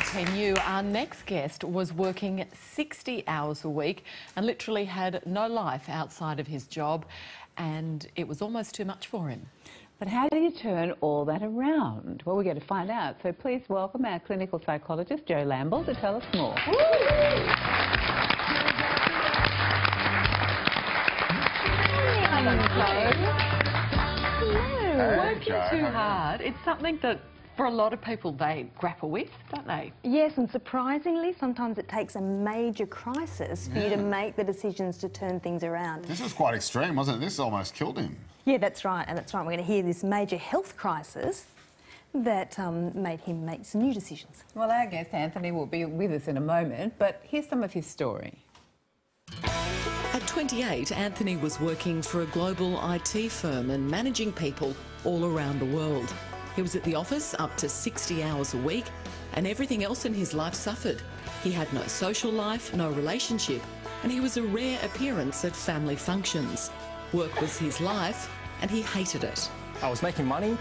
Studio 10U. Our next guest was working 60 hours a week and literally had no life outside of his job, and it was almost too much for him. But how do you turn all that around? Well, we're going to find out. So please welcome our clinical psychologist, Jo Lamble, to tell us more. Working too hard, it's something that for a lot of people they grapple with, don't they? Yes, and surprisingly, sometimes it takes a major crisis for you to make the decisions to turn things around. This was quite extreme, wasn't it? This almost killed him. Yeah, that's right, and that's right. We're going to hear this major health crisis that made him make some new decisions. Well, our guest, Anfernee, will be with us in a moment, but here's some of his story. At 28, Anfernee was working for a global IT firm and managing people all around the world. He was at the office up to 60 hours a week, and everything else in his life suffered. He had no social life, no relationship, and he was a rare appearance at family functions. Work was his life, and he hated it. I was making money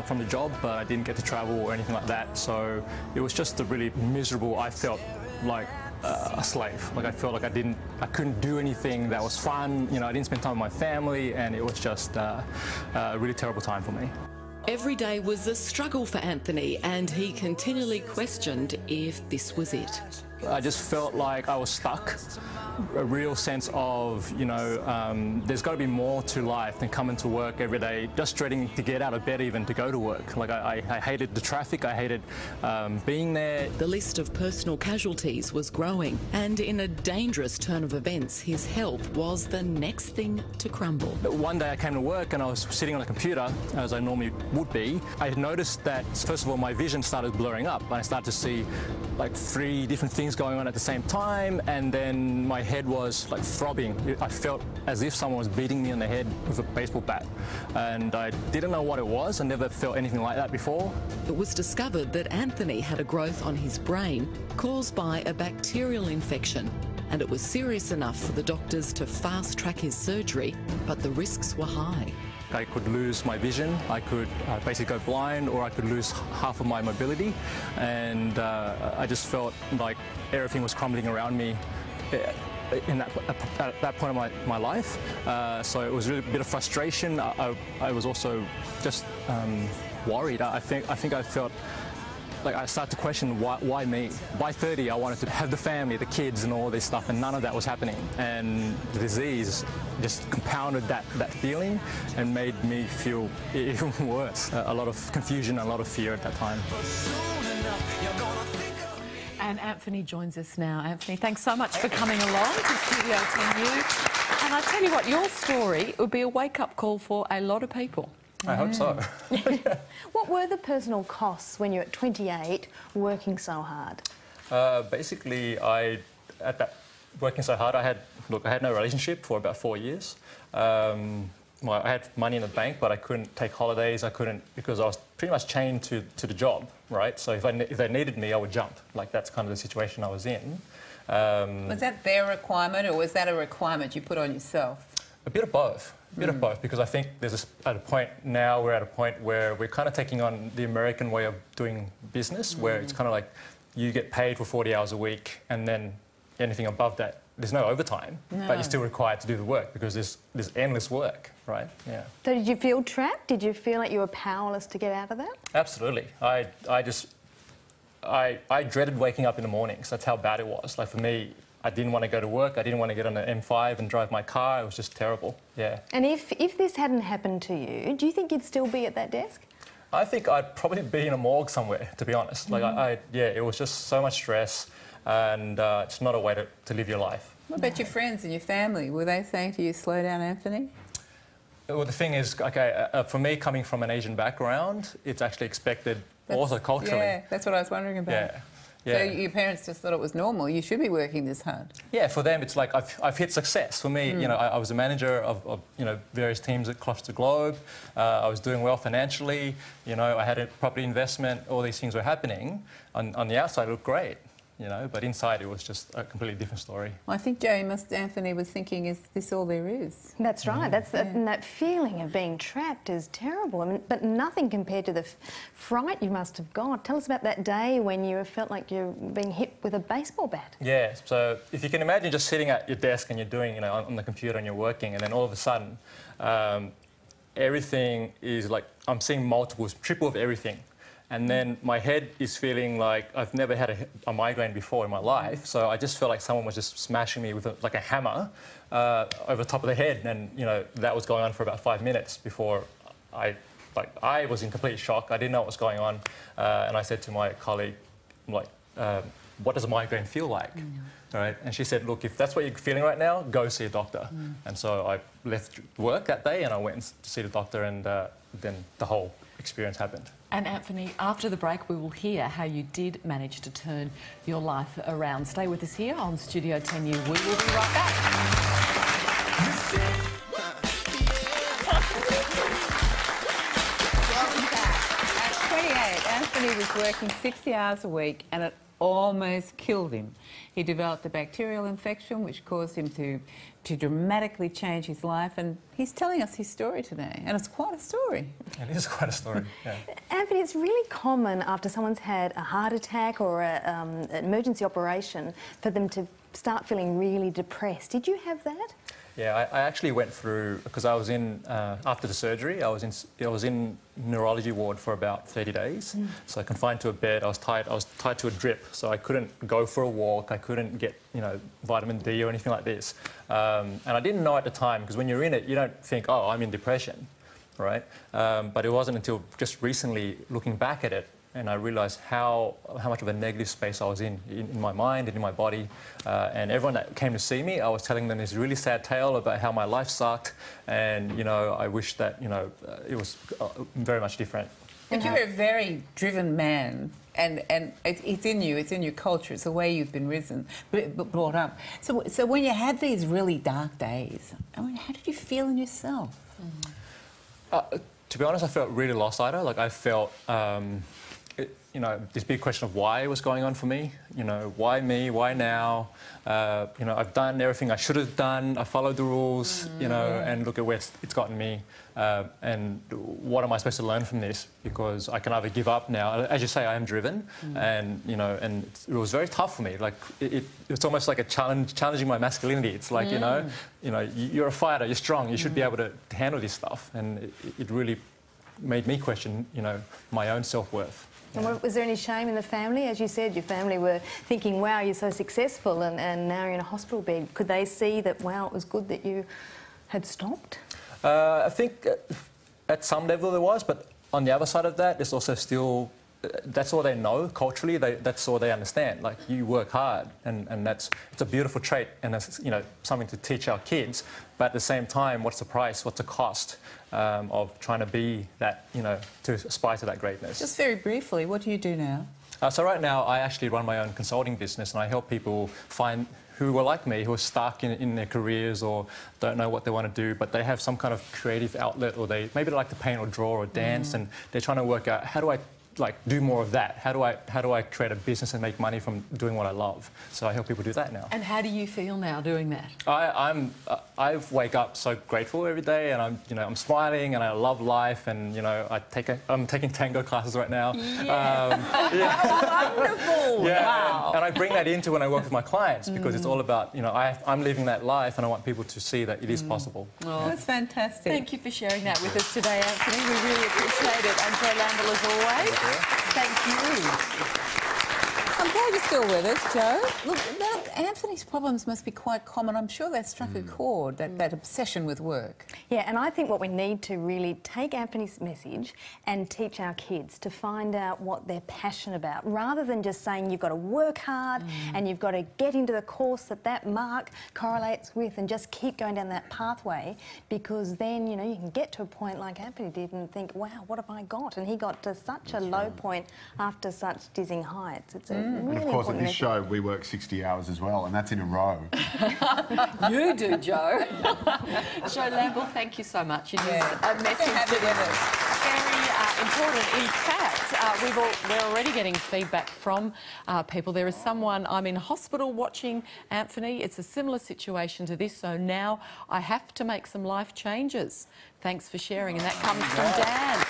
from the job, but I didn't get to travel or anything like that, so it was just a really miserable. I felt like a slave. Like I felt like I couldn't do anything that was fun. You know, I didn't spend time with my family, and it was just a really terrible time for me. Every day was a struggle for Anfernee, and he continually questioned if this was it. I just felt like I was stuck. A real sense of, you know, there's got to be more to life than coming to work every day, just dreading to get out of bed even to go to work. Like I hated the traffic, I hated being there. The list of personal casualties was growing, and in a dangerous turn of events, his health was the next thing to crumble. One day I came to work and I was sitting on a computer, as I normally would be. I had noticed that, first of all, my vision started blurring up, and I started to see like 3 different things going on at the same time, and then my head was like throbbing. I felt as if someone was beating me on the head with a baseball bat, and I didn't know what it was. I never felt anything like that before. It was discovered that Anfernee had a growth on his brain caused by a bacterial infection, and it was serious enough for the doctors to fast-track his surgery, but the risks were high. I could lose my vision, I could basically go blind, or I could lose half of my mobility, and I just felt like everything was crumbling around me at that point of my life. So it was really a bit of frustration. I was also just worried. I think I felt like I started to question why me? By 30, I wanted to have the family, the kids and all this stuff, and none of that was happening. And the disease just compounded that feeling and made me feel even worse. A lot of confusion, a lot of fear at that time. And Anfernee joins us now. Anfernee, thanks so much for coming along to Studio 10U. And I tell you what, your story would be a wake-up call for a lot of people. I hope so. What were the personal costs when you're at 28 working so hard? Basically, working so hard, I had no relationship for about 4 years. I had money in the bank, but I couldn't take holidays. I couldn't, because I was pretty much chained to the job, right? So if they needed me, I would jump. Like, that's kind of the situation I was in. Was that their requirement, or was that a requirement you put on yourself? A bit of both. A bit of both, because I think we're at a point where we're kind of taking on the American way of doing business, where it's kind of like you get paid for 40 hours a week, and then anything above that, there's no overtime, but you're still required to do the work because there's endless work, right? Yeah. So did you feel trapped? Did you feel like you were powerless to get out of that? Absolutely. I dreaded waking up in the mornings. That's how bad it was. Like, for me, I didn't want to go to work. I didn't want to get on the M5 and drive my car. It was just terrible, yeah. And if this hadn't happened to you, do you think you'd still be at that desk? I think I'd probably be in a morgue somewhere, to be honest. Like, yeah, it was just so much stress, and it's not a way to live your life. What about your friends and your family? Were they saying to you, slow down, Anfernee? Well, the thing is, okay, for me, coming from an Asian background, it's actually expected also culturally. Yeah, that's what I was wondering about. Yeah. Yeah. So your parents just thought it was normal. You should be working this hard. Yeah, for them it's like I've hit success. For me, you know, I was a manager of you know, various teams across the globe. I was doing well financially. You know, I had a property investment. All these things were happening. On the outside, it looked great. you know, but inside it was just a completely different story. Well, I think Anfernee was thinking, is this all there is? That's right. And that feeling of being trapped is terrible. I mean, but nothing compared to the fright you must have got. Tell us about that day when you felt like you're being hit with a baseball bat. Yeah, so if you can imagine just sitting at your desk and you're doing, you know, on the computer and you're working, and then all of a sudden, everything is like, I'm seeing multiples, triple of everything. And then my head is feeling like I've never had a migraine before in my life. So I just felt like someone was just smashing me with like a hammer over the top of the head. And, you know, that was going on for about 5 minutes before I was in complete shock. I didn't know what was going on. And I said to my colleague, like, what does a migraine feel like? Right? And she said, look, if that's what you're feeling right now, go see a doctor. And so I left work that day and I went to see the doctor, and then the whole experience happened. And Anfernee, after the break, we will hear how you did manage to turn your life around. Stay with us here on Studio 10U. We will be right back. At 28, Anfernee was working 60 hours a week, and it almost killed him. He developed a bacterial infection which caused him to dramatically change his life, and he's telling us his story today, and it's quite a story. It is quite a story, yeah. Anfernee, it's really common after someone's had a heart attack or an emergency operation for them to start feeling really depressed. Did you have that? Yeah, I actually went through, because I was in, after the surgery, I was in neurology ward for about 30 days. So confined to a bed, I was tied to a drip, so I couldn't go for a walk, I couldn't get, you know, vitamin D or anything like this. And I didn't know at the time, because when you're in it, you don't think, oh, I'm in depression, right? But it wasn't until just recently, looking back at it, and I realised how much of a negative space I was in my mind and in my body. And everyone that came to see me, I was telling them this really sad tale about how my life sucked, and, you know, I wish that, you know, it was very much different. But you're a very driven man, and it's in you, it's in your culture, it's the way you've been brought up. So when you had these really dark days, I mean, how did you feel in yourself? To be honest, I felt really lost, Ida. Like, I felt, you know, this big question of why was going on for me. You know, why me? Why now? You know, I've done everything I should have done. I followed the rules, you know, and look at where it's gotten me. And what am I supposed to learn from this? Because I can either give up now. As you say, I am driven, and, you know, and it was very tough for me. Like, it's almost like a challenging my masculinity. It's like, you know, you're a fighter, you're strong, you should be able to handle this stuff. And it really made me question, you know, my own self-worth. And was there any shame in the family? As you said, your family were thinking, wow, you're so successful, and now you're in a hospital bed. Could they see that, wow, it was good that you had stopped? I think at some level there was, but on the other side of that, it's also still, that's all they know culturally, that's all they understand. Like, you work hard, and it's a beautiful trait, and it's, you know, something to teach our kids. But at the same time, what's the price, what's the cost of trying to be that, you know, to aspire to that greatness? Just very briefly, what do you do now? So right now, I actually run my own consulting business, and I help people find who are like me, who are stuck in their careers or don't know what they want to do, but they have some kind of creative outlet, or maybe they like to paint or draw or dance, and they're trying to work out, how do I do more of that? How do I create a business and make money from doing what I love? So I help people do that now. And how do you feel now doing that? I wake up so grateful every day, and I'm smiling, and I love life, and, you know, I'm taking tango classes right now. Yeah. Wonderful! Yeah, Wow. and I bring that into when I work with my clients, because it's all about, you know, I'm living that life, and I want people to see that it is possible. Oh, that's fantastic. Thank you for sharing that with us today, Anfernee. We really appreciate it. I'm Joe Lamble, as always. Thank you. I'm glad you're still with us, Joe. Look, Anfernee's problems must be quite common. I'm sure that struck a chord, that obsession with work. Yeah, and I think what we need to really take Anfernee's message and teach our kids to find out what they're passionate about, rather than just saying you've got to work hard and you've got to get into the course that mark correlates with, and just keep going down that pathway, because then, you know, you can get to a point like Anfernee did and think, wow, what have I got? And he got to such a low point after such dizzying heights. It's a really and of course, at this message. show, we work 60 hours as well, and that's in a row. You do, Joe. Joe Lamble, thank you so much. It is a message Happy with us. Very important. In fact, we're already getting feedback from people. There is someone, I'm in hospital watching Anfernee. It's a similar situation to this, so now I have to make some life changes. Thanks for sharing, and that comes from Dan.